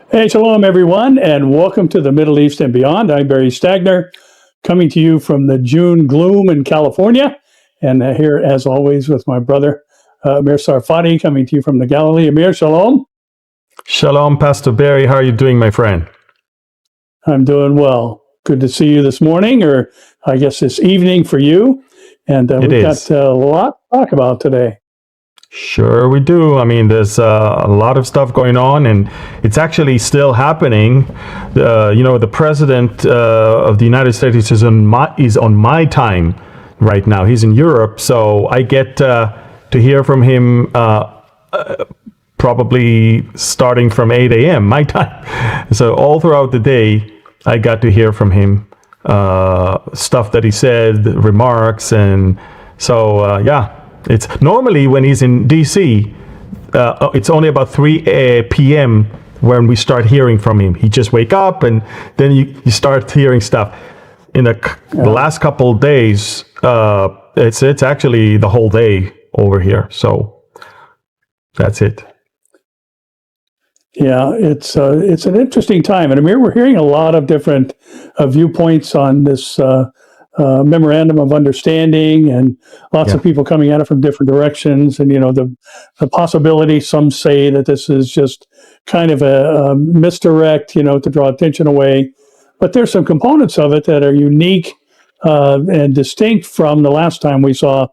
Hey, shalom, everyone, and welcome to the Middle East and beyond. I'm Barry Stagner, coming to you from the June gloom in California, and here, as always, with my brother Amir Tsarfati, coming to you from the Galilee. Amir, shalom. Shalom, Pastor Barry. How are you doing, my friend? I'm doing well. Good to see you this morning, or I guess this evening for you. And we've got a lot to talk about today. Sure we do. I mean, there's a lot of stuff going on, and it's actually still happening. The president of the United States is on my time right now. He's in Europe, so I get to hear from him probably starting from 8 a.m. my time. So all throughout the day, I got to hear from him stuff that he said, remarks, and so yeah. It's normally when he's in DC, it's only about 3 p.m. when we start hearing from him. He just wake up and then you start hearing stuff. In the last couple of days, it's actually the whole day over here. So that's it. Yeah, it's an interesting time, and Amir, we're hearing a lot of different viewpoints on this memorandum of understanding, and lots of people coming at it from different directions. And the possibility, some say that this is just kind of a misdirect, to draw attention away. But there's some components of it that are unique and distinct from the last time we saw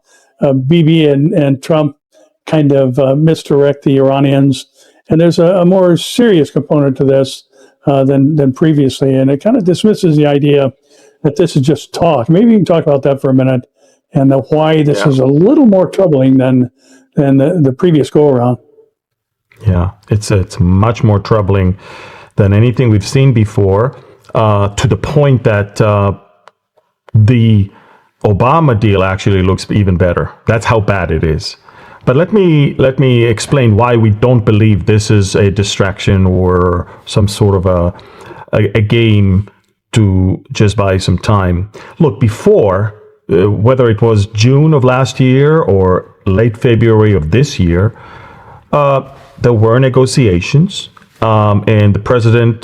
Bibi and Trump kind of misdirect the Iranians. And there's a more serious component to this than previously, and it kind of dismisses the idea that this is just talk. Maybe you can talk about that for a minute, and why this is a little more troubling than the previous go-around. Yeah, it's much more troubling than anything we've seen before, to the point that the Obama deal actually looks even better. That's how bad it is. But let me explain why we don't believe this is a distraction or some sort of a game to just buy some time. Look, before, whether it was June of last year or late February of this year, there were negotiations, and the president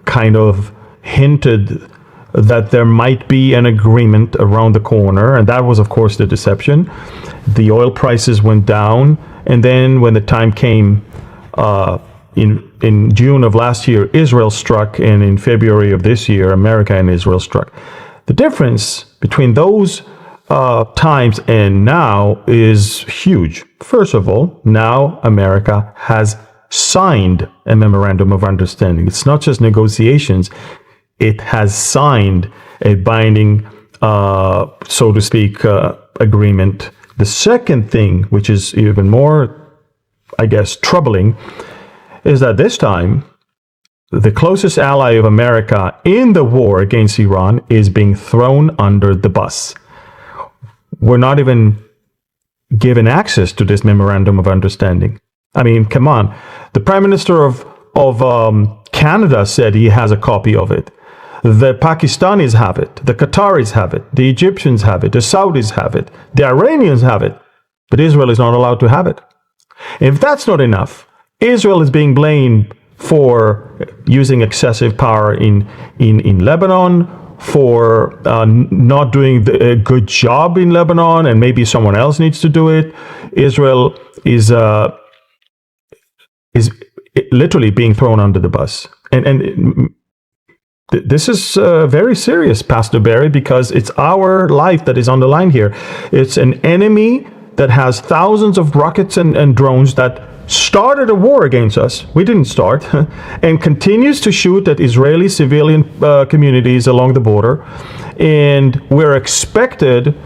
kind of hinted that there might be an agreement around the corner, and that was, of course, the deception. The oil prices went down, and then when the time came, in June of last year, Israel struck, and in February of this year, America and Israel struck. The difference between those times and now is huge. First of all, now America has signed a memorandum of understanding. It's not just negotiations. It has signed a binding, so to speak, agreement. The second thing, which is even more, I guess, troubling, is that this time, the closest ally of America in the war against Iran is being thrown under the bus. We're not even given access to this memorandum of understanding. I mean, come on. The Prime Minister of Canada said he has a copy of it. The Pakistanis have it. The Qataris have it. The Egyptians have it. The Saudis have it. The Iranians have it. But Israel is not allowed to have it. If that's not enough, Israel is being blamed for using excessive power in Lebanon, for not doing a good job in Lebanon, and maybe someone else needs to do it. Israel is literally being thrown under the bus. And this is very serious, Pastor Barry, because it's our life that is on the line here. It's an enemy that has thousands of rockets and drones that started a war against us. We didn't start. And continues to shoot at Israeli civilian communities along the border. And we're expected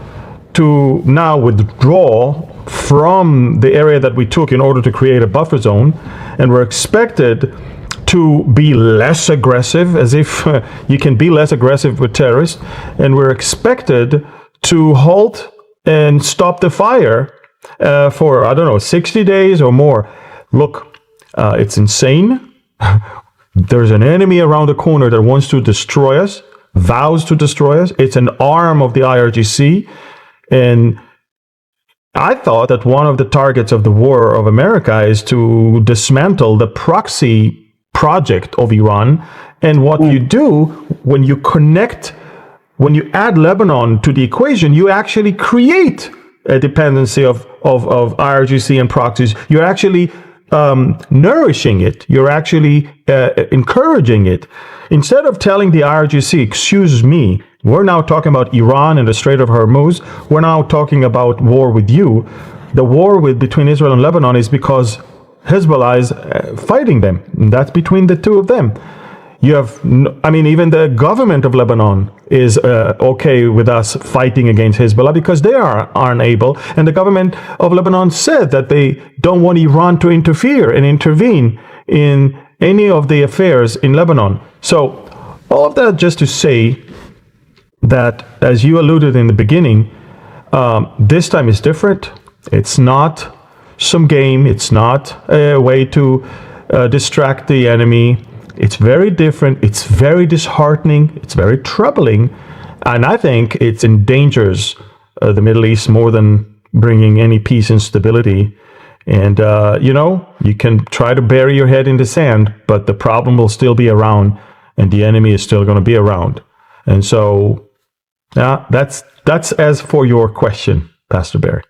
to now withdraw from the area that we took in order to create a buffer zone. And we're expected to be less aggressive, as if you can be less aggressive with terrorists. And we're expected to halt and stop the fire for, 60 days or more. Look, it's insane. There's an enemy around the corner that wants to destroy us, vows to destroy us. It's an arm of the IRGC. And I thought that one of the targets of the war of America is to dismantle the proxy project of Iran. And what you do when you add Lebanon to the equation, you actually create a dependency of IRGC and proxies. You're actually nourishing it. You're actually encouraging it. Instead of telling the IRGC, excuse me, we're now talking about Iran and the Strait of Hormuz. We're now talking about war with you. The war between Israel and Lebanon is because Hezbollah is fighting them. And that's between the two of them. You have, even the government of Lebanon is okay with us fighting against Hezbollah because they aren't able. And the government of Lebanon said that they don't want Iran to interfere and intervene in any of the affairs in Lebanon. So all of that just to say that, as you alluded in the beginning, this time is different. It's not some game. It's not a way to distract the enemy. It's very different. It's very disheartening. It's very troubling. And I think it endangers the Middle East more than bringing any peace and stability. And, you can try to bury your head in the sand, but the problem will still be around and the enemy is still going to be around. And so that's as for your question, Pastor Barry.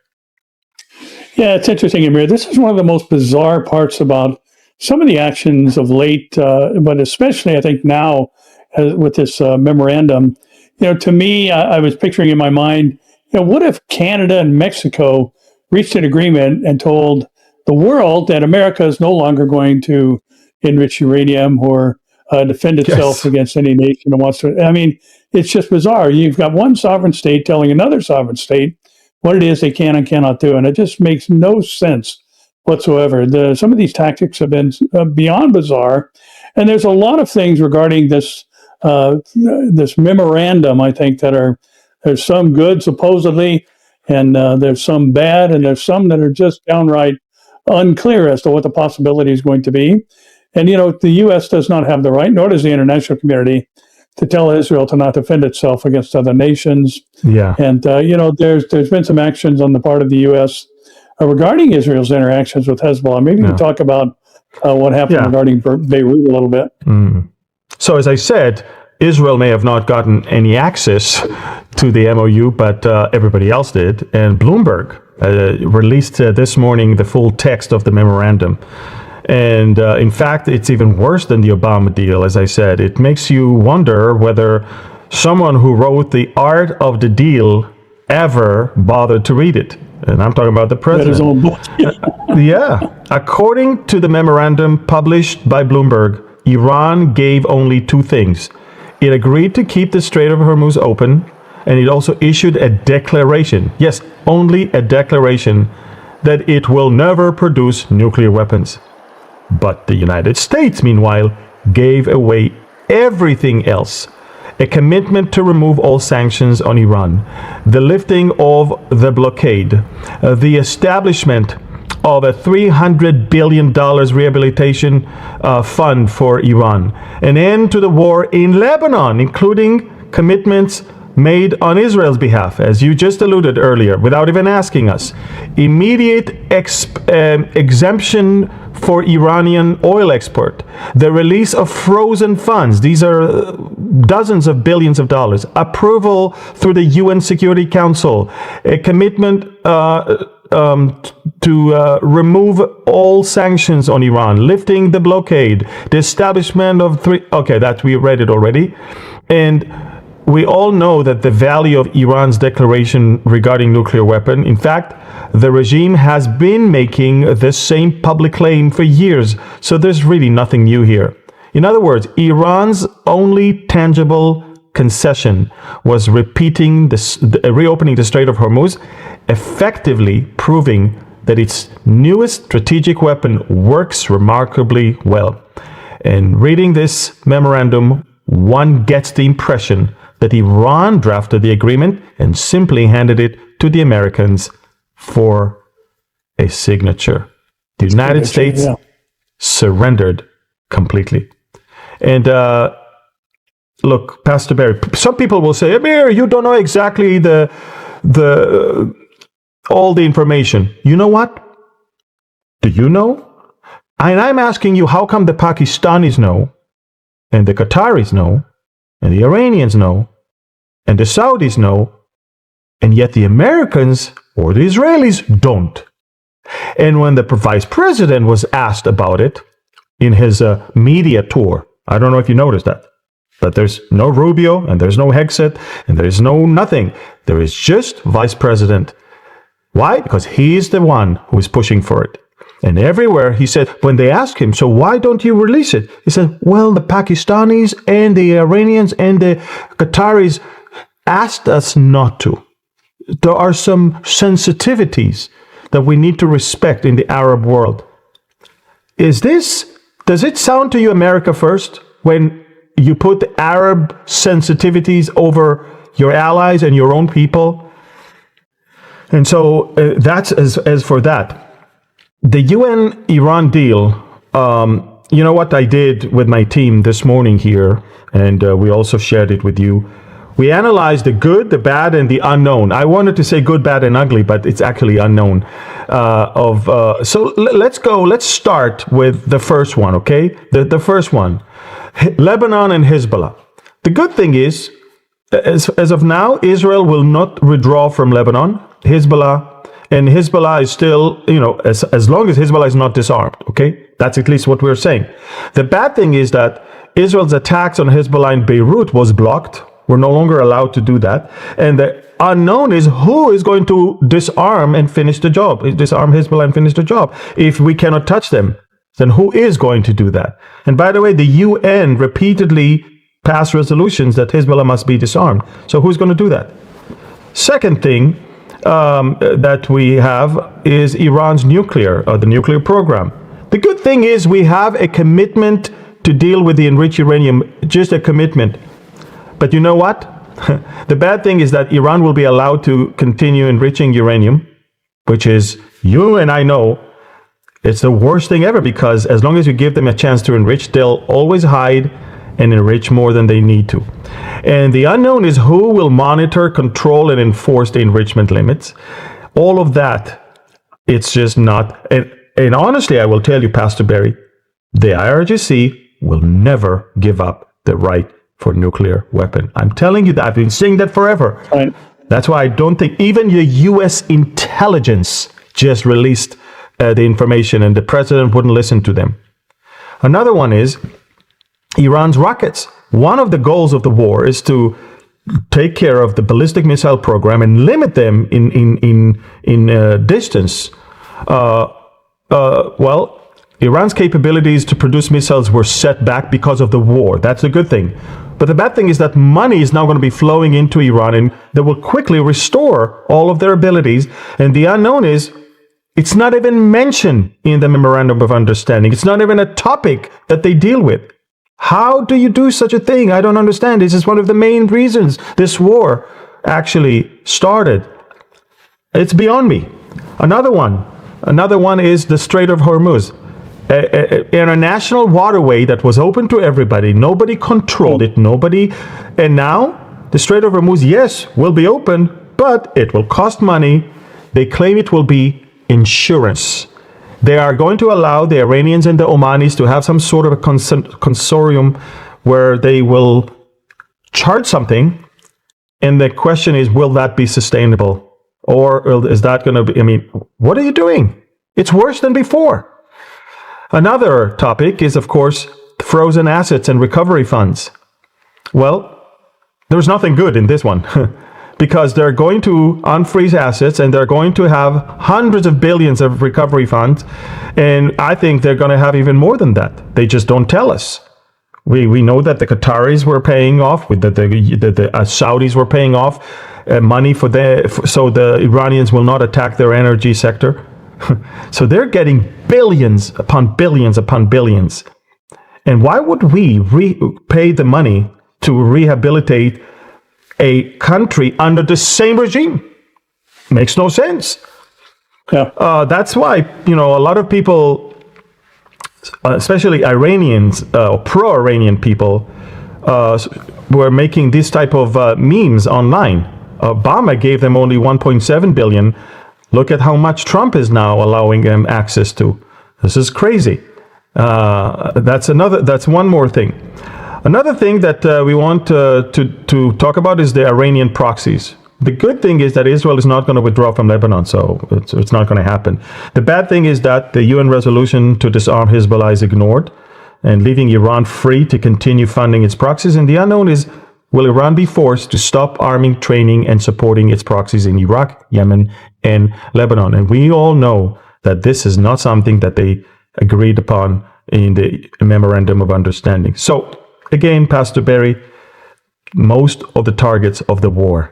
Yeah, it's interesting, Amir. This is one of the most bizarre parts about some of the actions of late, but especially I think now with this memorandum. To me, I was picturing in my mind, what if Canada and Mexico reached an agreement and told the world that America is no longer going to enrich uranium or defend itself against any nation that wants to. It's just bizarre. You've got one sovereign state telling another sovereign state what it is they can and cannot do, and it just makes no sense whatsoever. Some of these tactics have been beyond bizarre, and there's a lot of things regarding this memorandum. I think there's some good supposedly, and there's some bad, and there's some that are just downright unclear as to what the possibility is going to be. And the U.S. does not have the right, nor does the international community, to tell Israel to not defend itself against other nations. Yeah. And there's been some actions on the part of the U.S. Regarding Israel's interactions with Hezbollah. Maybe you can talk about what happened regarding Beirut a little bit. So as I said, Israel may have not gotten any access to the MOU, but everybody else did. And Bloomberg released this morning the full text of the memorandum. And in fact, it's even worse than the Obama deal, as I said. It makes you wonder whether someone who wrote the art of the deal ever bothered to read it. And I'm talking about the president. His own book. According to the memorandum published by Bloomberg, Iran gave only two things. It agreed to keep the Strait of Hormuz open, and it also issued a declaration, yes, only a declaration, that it will never produce nuclear weapons. But the United States, meanwhile, gave away everything else. A commitment to remove all sanctions on Iran, the lifting of the blockade, the establishment of a $300 billion rehabilitation fund for Iran, an end to the war in Lebanon, including commitments made on Israel's behalf, as you just alluded earlier, without even asking us. Immediate exemption for Iranian oil export. The release of frozen funds. These are dozens of billions of dollars. Approval through the UN Security Council. A commitment to remove all sanctions on Iran. Lifting the blockade. The establishment of that we read it already. And we all know that the value of Iran's declaration regarding nuclear weapon. In fact, the regime has been making the same public claim for years, so there's really nothing new here. In other words, Iran's only tangible concession was reopening the Strait of Hormuz, effectively proving that its newest strategic weapon works remarkably well. And reading this memorandum, one gets the impression that Iran drafted the agreement and simply handed it to the Americans for a signature. The United States surrendered completely. And look, Pastor Barry, some people will say, Amir, you don't know exactly all the information. You know what? Do you know? And I'm asking you, how come the Pakistanis know, and the Qataris know, and the Iranians know, and the Saudis know, and yet the Americans or the Israelis don't? And when the vice president was asked about it in his media tour, I don't know if you noticed that, but there's no Rubio, and there's no Hexet, and there's no nothing. There is just vice president. Why? Because he's the one who is pushing for it. And everywhere he said, when they asked him, so why don't you release it? He said, well, the Pakistanis and the Iranians and the Qataris asked us not to. There are some sensitivities that we need to respect in the Arab world. Does it sound to you America first when you put the Arab sensitivities over your allies and your own people? And so that's as for that. The UN-Iran deal, you know what I did with my team this morning here, and we also shared it with you. We analyzed the good, the bad, and the unknown. I wanted to say good, bad, and ugly, but it's actually unknown. So let's start with the first one, okay? The first one, Lebanon and Hezbollah. The good thing is, as of now, Israel will not withdraw from Lebanon. Hezbollah is still, as long as Hezbollah is not disarmed, okay? That's at least what we're saying. The bad thing is that Israel's attacks on Hezbollah in Beirut was blocked. We're no longer allowed to do that. And the unknown is who is going to disarm and finish the job, disarm Hezbollah and finish the job. If we cannot touch them, then who is going to do that? And by the way, the UN repeatedly passed resolutions that Hezbollah must be disarmed. So who's going to do that? Second thing that we have is Iran's the nuclear program. The good thing is we have a commitment to deal with the enriched uranium, just a commitment. But you know what? The bad thing is that Iran will be allowed to continue enriching uranium, which is, you and I know, it's the worst thing ever, because as long as you give them a chance to enrich, they'll always hide and enrich more than they need to. And the unknown is who will monitor, control, and enforce the enrichment limits. All of that, it's just not. And honestly, I will tell you, Pastor Barry, the IRGC will never give up the right for nuclear weapon. I'm telling you that. I've been saying that forever. Right. That's why I don't think even the U.S. intelligence just released the information, and the president wouldn't listen to them. Another one is Iran's rockets. One of the goals of the war is to take care of the ballistic missile program and limit them in distance. Well, Iran's capabilities to produce missiles were set back because of the war. That's a good thing. But the bad thing is that money is now going to be flowing into Iran, and they will quickly restore all of their abilities. And the unknown is, it's not even mentioned in the Memorandum of Understanding. It's not even a topic that they deal with. How do you do such a thing? I don't understand. This is one of the main reasons this war actually started. It's beyond me. Another one is the Strait of Hormuz. An international waterway that was open to everybody. Nobody controlled it. And now the Strait of Hormuz, yes, will be open, but it will cost money. They claim it will be insurance. They are going to allow the Iranians and the Omanis to have some sort of a consortium where they will charge something. And the question is, will that be sustainable? Or is that going to be, what are you doing? It's worse than before. Another topic is, of course, frozen assets and recovery funds. Well, there's nothing good in this one because they're going to unfreeze assets and they're going to have hundreds of billions of recovery funds. And I think they're going to have even more than that. They just don't tell us. We know that the Qataris were paying off, the Saudis were paying off money so the Iranians will not attack their energy sector. So they're getting billions upon billions upon billions. And why would we pay the money to rehabilitate a country under the same regime? Makes no sense. Yeah. That's why, a lot of people, especially Iranians, pro-Iranian people, were making this type of memes online. Obama gave them only 1.7 billion. Look at how much Trump is now allowing them access to. This is crazy. That's one more thing. Another thing that we want to talk about is the Iranian proxies. The good thing is that Israel is not going to withdraw from Lebanon, so it's not going to happen. The bad thing is that the UN resolution to disarm Hezbollah is ignored, and leaving Iran free to continue funding its proxies. And the unknown is, will Iran be forced to stop arming, training, and supporting its proxies in Iraq, Yemen, and Lebanon? And we all know that this is not something that they agreed upon in the Memorandum of Understanding. So, again, Pastor Barry, most of the targets of the war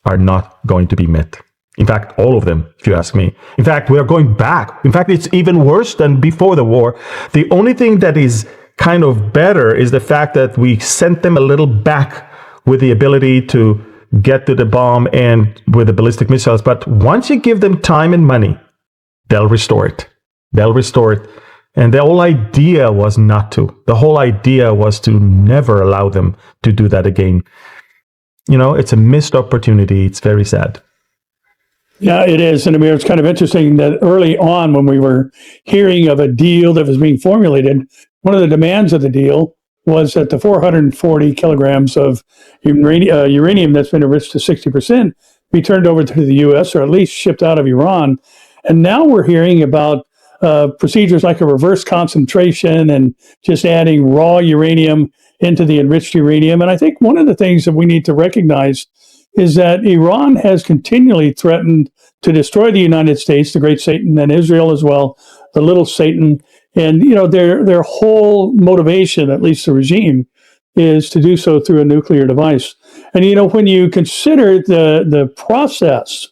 are not going to be met. In fact, all of them, if you ask me. In fact, we are going back. In fact, it's even worse than before the war. The only thing that is kind of better is the fact that we sent them a little back with the ability to get to the bomb and with the ballistic missiles. But once you give them time and money, they'll restore it. They'll restore it. And the whole idea was not to. The whole idea was to never allow them to do that again. You know, it's a missed opportunity. It's very sad. Yeah, it is. And Amir, it's kind of interesting that early on when we were hearing of a deal that was being formulated, one of the demands of the deal was that the 440 kilograms of uranium that's been enriched to 60% be turned over to the U.S. or at least shipped out of Iran. And now we're hearing about procedures like a reverse concentration and just adding raw uranium into the enriched uranium. And I think one of the things that we need to recognize is that Iran has continually threatened to destroy the United States, the great Satan, and Israel as well, the little Satan. And, you know, their whole motivation, at least the regime, is to do so through a nuclear device. And, you know, when you consider the process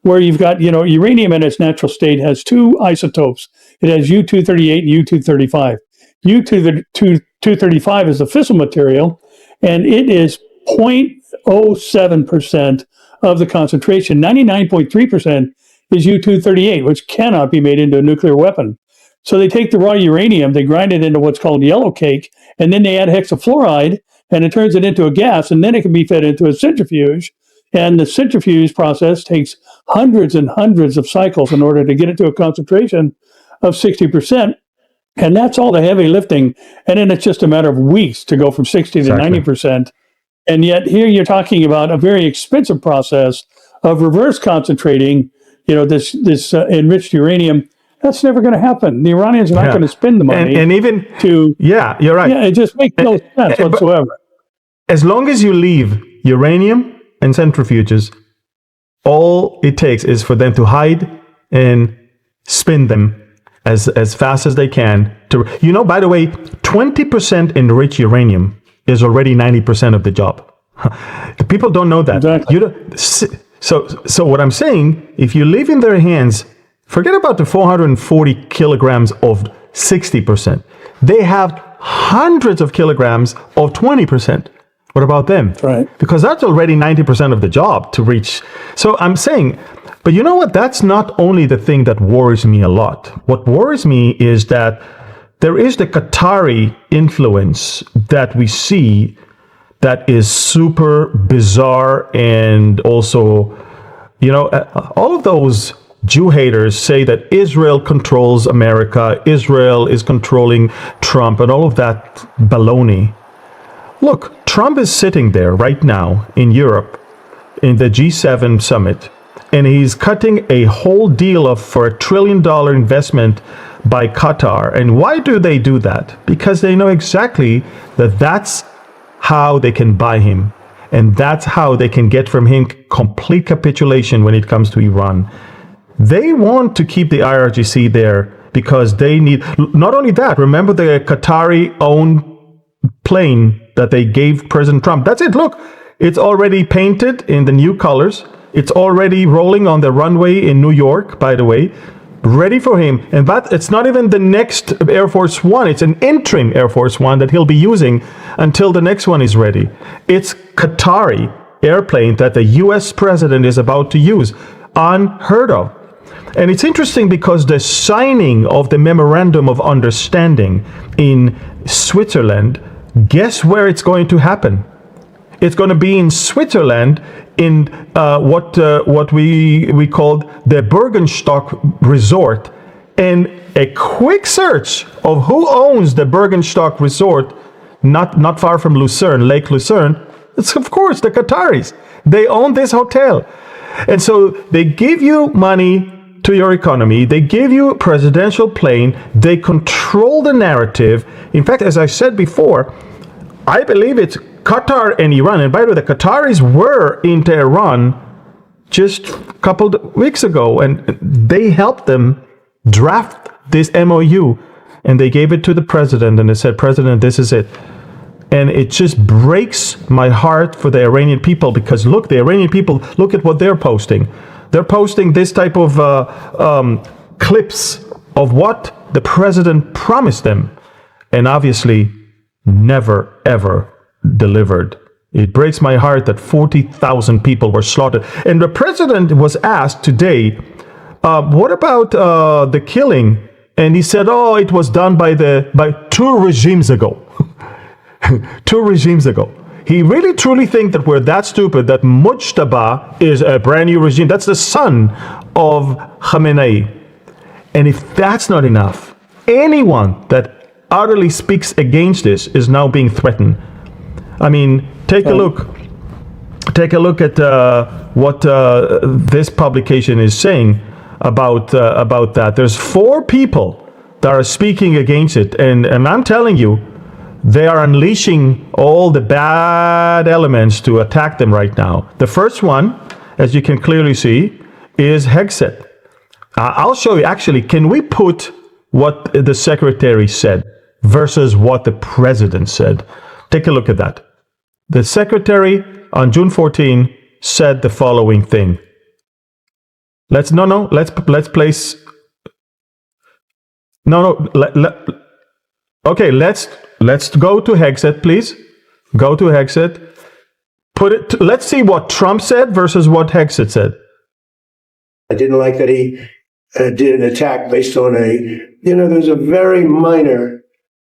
where you've got, you know, uranium in its natural state has two isotopes. It has U-238 and U-235. U-235 is the fissile material, and it is 0.07% of the concentration. 99.3% is U-238, which cannot be made into a nuclear weapon. So they take the raw uranium, they grind it into what's called yellow cake, and then they add hexafluoride, and it turns it into a gas, and then it can be fed into a centrifuge. And the centrifuge process takes hundreds and hundreds of cycles in order to get it to a concentration of 60%. And that's all the heavy lifting. And then it's just a matter of weeks to go from 60 to 90%. And yet here you're talking about a very expensive process of reverse concentrating, you know, this enriched uranium. That's never going to happen. The Iranians are not going to spend the money. And even to... Yeah, you're right. Yeah, it just makes no sense whatsoever. As long as you leave uranium and centrifuges, all it takes is for them to hide and spin them as fast as they can. You know, by the way, 20% enriched uranium is already 90% of the job. The people don't know that. Exactly. So what I'm saying, if you leave in their hands, forget about the 440 kilograms of 60%. They have hundreds of kilograms of 20%. What about them? That's right. Because that's already 90% of the job to reach. So I'm saying, but you know what? That's not only the thing that worries me a lot. What worries me is that there is the Qatari influence that we see that is super bizarre. And also, you know, all of those Jew haters say that Israel controls America, Israel is controlling Trump, and all of that baloney. Look, Trump is sitting there right now in Europe in the G7 summit, and he's cutting a whole deal for $1 trillion investment by Qatar. And why do they do that? Because they know exactly that that's how they can buy him. And that's how they can get from him complete capitulation when it comes to Iran. They want to keep the IRGC there because they need, not only that, remember the Qatari-owned plane that they gave President Trump. That's it. Look, it's already painted in the new colors. It's already rolling on the runway in New York, by the way, ready for him. And but it's not even the next Air Force One. It's an interim Air Force One that he'll be using until the next one is ready. It's Qatari airplane that the U.S. president is about to use. Unheard of. And it's interesting because the signing of the Memorandum of Understanding in Switzerland, guess where it's going to happen? It's going to be in Switzerland in what we called the Bergenstock Resort. And a quick search of who owns the Bergenstock Resort, not far from Lucerne, Lake Lucerne, it's of course the Qataris. They own this hotel. And so they give you money to your economy. They give you a presidential plane. They control the narrative. In fact, as I said before, I believe it's Qatar and Iran. And by the way, the Qataris were in Tehran just a couple of weeks ago, and they helped them draft this MOU, and they gave it to the president, and they said, President, this is it. And it just breaks my heart for the Iranian people, because look, the Iranian people, look at what they're posting. They're posting this type of clips of what the president promised them, and obviously never, ever delivered. It breaks my heart that 40,000 people were slaughtered. And the president was asked today, what about the killing? And he said, oh, it was done by 2 regimes ago. 2 regimes ago. He really truly thinks that we're that stupid that Mujtaba is a brand new regime. That's the son of Khamenei. And if that's not enough, anyone that utterly speaks against this is now being threatened. I mean, take a look at what this publication is saying about that. There's 4 people that are speaking against it, and I'm telling you, they are unleashing all the bad elements to attack them right now. The first one, as you can clearly see, is Hegseth. I'll show you. Actually, can we put what the secretary said versus what the president said? Take a look at that. The secretary on June 14 said the following thing. Let's place. Okay, let's go to Hegseth, please. Go to Hegseth. Let's see what Trump said versus what Hegseth said. I didn't like that he did an attack based on there's a very minor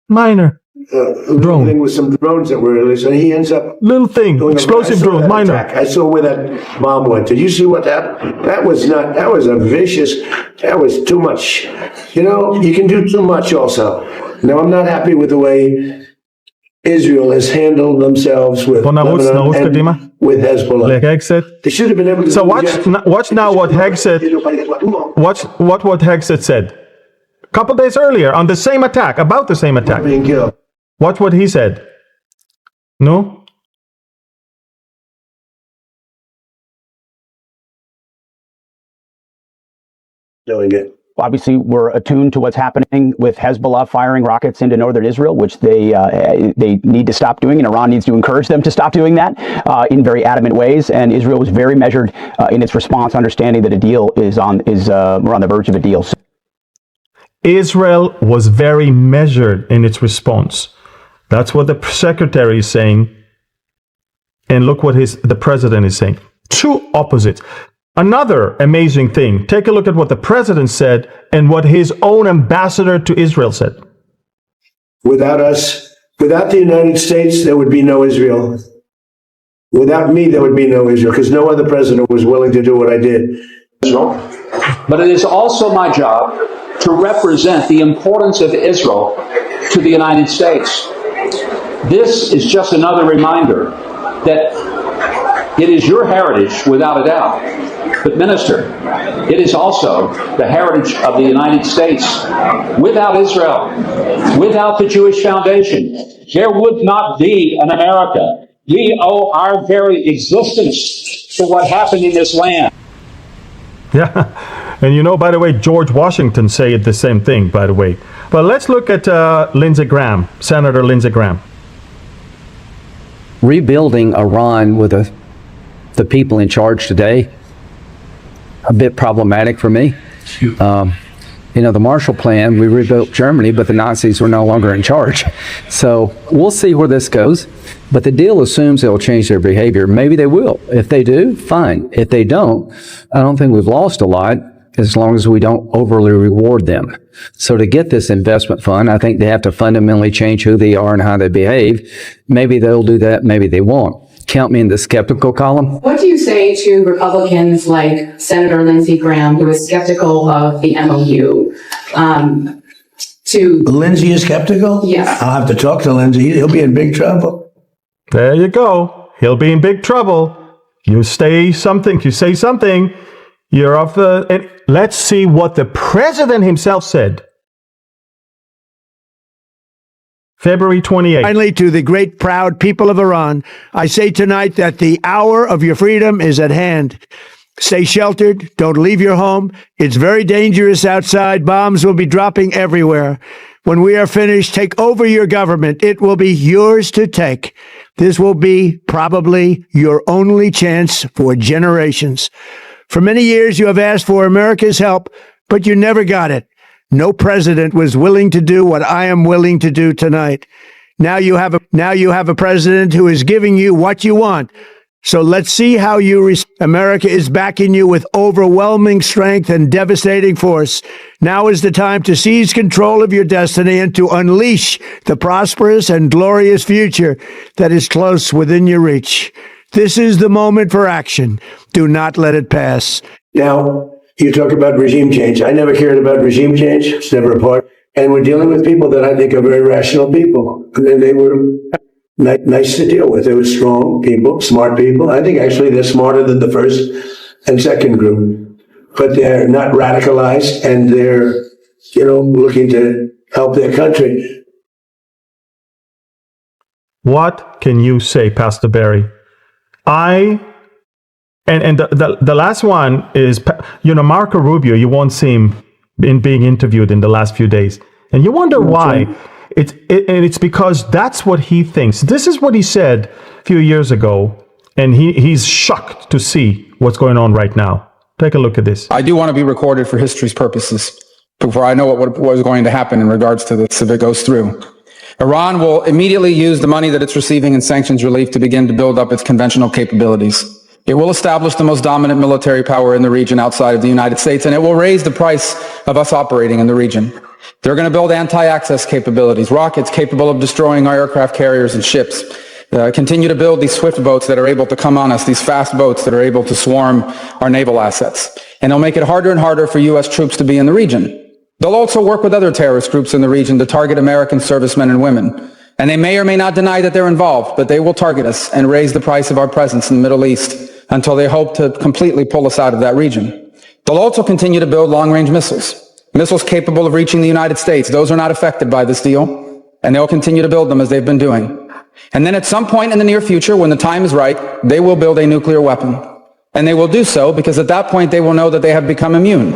drone thing with some drones that were released, and he ends up explosive drone, minor. I saw where that bomb went. Did you see what that was too much. You can do too much also. Now, I'm not happy with the way Israel has handled themselves with Lebanon and with Hezbollah. They should have been able to. So watch now what Hegseth. Watch what Hegseth said a couple days earlier on the same attack, about the same attack. Being killed. Watch what he said. No. Doing it. Obviously, we're attuned to what's happening with Hezbollah firing rockets into northern Israel, which they need to stop doing, and Iran needs to encourage them to stop doing that in very adamant ways. And Israel was very measured in its response, understanding that a deal we're on the verge of a deal. Israel was very measured in its response. That's what the secretary is saying, and look what the president is saying. 2 opposites. Another amazing thing, take a look at what the president said and what his own ambassador to Israel said. Without the United States, there would be no Israel. Without me, there would be no Israel, because no other president was willing to do what I did. But it is also my job to represent the importance of Israel to the United States. This is just another reminder that it is your heritage, without a doubt. But, Minister, it is also the heritage of the United States. Without Israel, without the Jewish foundation, there would not be an America. We owe our very existence to what happened in this land. Yeah, and by the way, George Washington said the same thing, by the way. But let's look at Lindsey Graham, Senator Lindsey Graham. Rebuilding Iran with the people in charge today, a bit problematic for me. The Marshall Plan, we rebuilt Germany, but the Nazis were no longer in charge. So we'll see where this goes. But the deal assumes they'll change their behavior. Maybe they will. If they do, fine. If they don't, I don't think we've lost a lot, as long as we don't overly reward them. So to get this investment fund, I think they have to fundamentally change who they are and how they behave. Maybe they'll do that, maybe they won't. Count me in the skeptical column. What do you say to Republicans like Senator Lindsey Graham, who is skeptical of the MOU? Lindsay is skeptical? Yeah. I'll have to talk to Lindsay. He'll be in big trouble. There you go. He'll be in big trouble. You say something, you're off the... And let's see what the president himself said. February 28th. Finally, to the great proud people of Iran, I say tonight that the hour of your freedom is at hand. Stay sheltered. Don't leave your home. It's very dangerous outside. Bombs will be dropping everywhere. When we are finished, take over your government. It will be yours to take. This will be probably your only chance for generations. For many years, you have asked for America's help, but you never got it. No president was willing to do what I am willing to do tonight. Now you have a president who is giving you what you want. So let's see how America is backing you with overwhelming strength and devastating force. Now is the time to seize control of your destiny and to unleash the prosperous and glorious future that is close within your reach. This is the moment for action. Do not let it pass. Now, you talk about regime change. I never cared about regime change. It's never a part. And we're dealing with people that I think are very rational people. And they were nice to deal with. They were strong people, smart people. I think actually they're smarter than the first and second group. But they're not radicalized, and they're, looking to help their country. What can you say, Pastor Barry? And the last one is, Marco Rubio. You won't see him being interviewed in the last few days, and you wonder why. It's because that's what he thinks. This is what he said a few years ago, and he's shocked to see what's going on right now. Take a look at this. I do want to be recorded for history's purposes before I know what was going to happen in regards to this if it goes through. Iran will immediately use the money that it's receiving in sanctions relief to begin to build up its conventional capabilities. It will establish the most dominant military power in the region outside of the United States, and it will raise the price of us operating in the region. They're going to build anti-access capabilities, rockets capable of destroying our aircraft carriers and ships, continue to build these swift boats that are able to come on us, these fast boats that are able to swarm our naval assets. And they'll make it harder and harder for U.S. troops to be in the region. They'll also work with other terrorist groups in the region to target American servicemen and women. And they may or may not deny that they're involved, but they will target us and raise the price of our presence in the Middle East until they hope to completely pull us out of that region. They'll also continue to build long-range missiles capable of reaching the United States. Those are not affected by this deal, and they'll continue to build them as they've been doing. And then at some point in the near future, when the time is right, they will build a nuclear weapon. And they will do so because at that point they will know that they have become immune,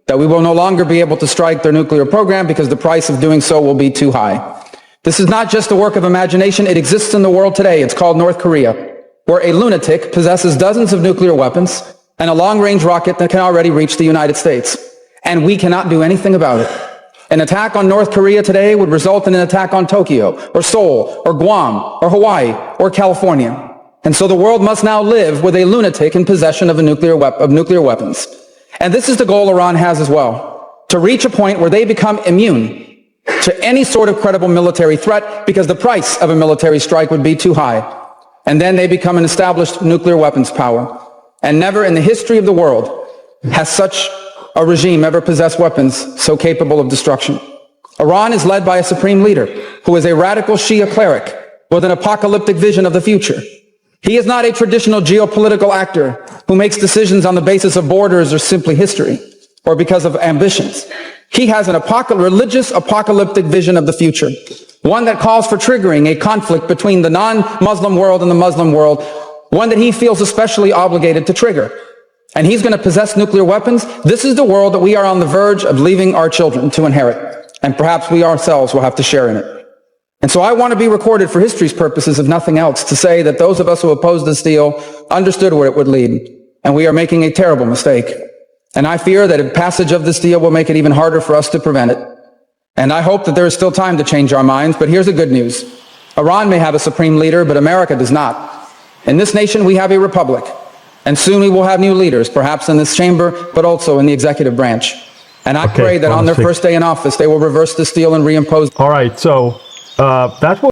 that we will no longer be able to strike their nuclear program because the price of doing so will be too high. This is not just a work of imagination. It exists in the world today. It's called North Korea, where a lunatic possesses dozens of nuclear weapons and a long-range rocket that can already reach the United States. And we cannot do anything about it. An attack on North Korea today would result in an attack on Tokyo, or Seoul, or Guam, or Hawaii, or California. And so the world must now live with a lunatic in possession of nuclear weapons. And this is the goal Iran has as well, to reach a point where they become immune to any sort of credible military threat because the price of a military strike would be too high. And then they become an established nuclear weapons power. And never in the history of the world has such a regime ever possessed weapons so capable of destruction. Iran is led by a supreme leader who is a radical Shia cleric with an apocalyptic vision of the future. He is not a traditional geopolitical actor who makes decisions on the basis of borders or simply history or because of ambitions. He has an religious apocalyptic vision of the future, one that calls for triggering a conflict between the non-Muslim world and the Muslim world, one that he feels especially obligated to trigger. And he's going to possess nuclear weapons. This is the world that we are on the verge of leaving our children to inherit. And perhaps we ourselves will have to share in it. And so I want to be recorded for history's purposes, if nothing else, to say that those of us who opposed this deal understood where it would lead. And we are making a terrible mistake. And I fear that a passage of this deal will make it even harder for us to prevent it. And I hope that there is still time to change our minds. But here's the good news. Iran may have a supreme leader, but America does not. In this nation, we have a republic. And soon we will have new leaders, perhaps in this chamber, but also in the executive branch. And I pray that on their first day in office, they will reverse this deal and reimpose. All right, so that's what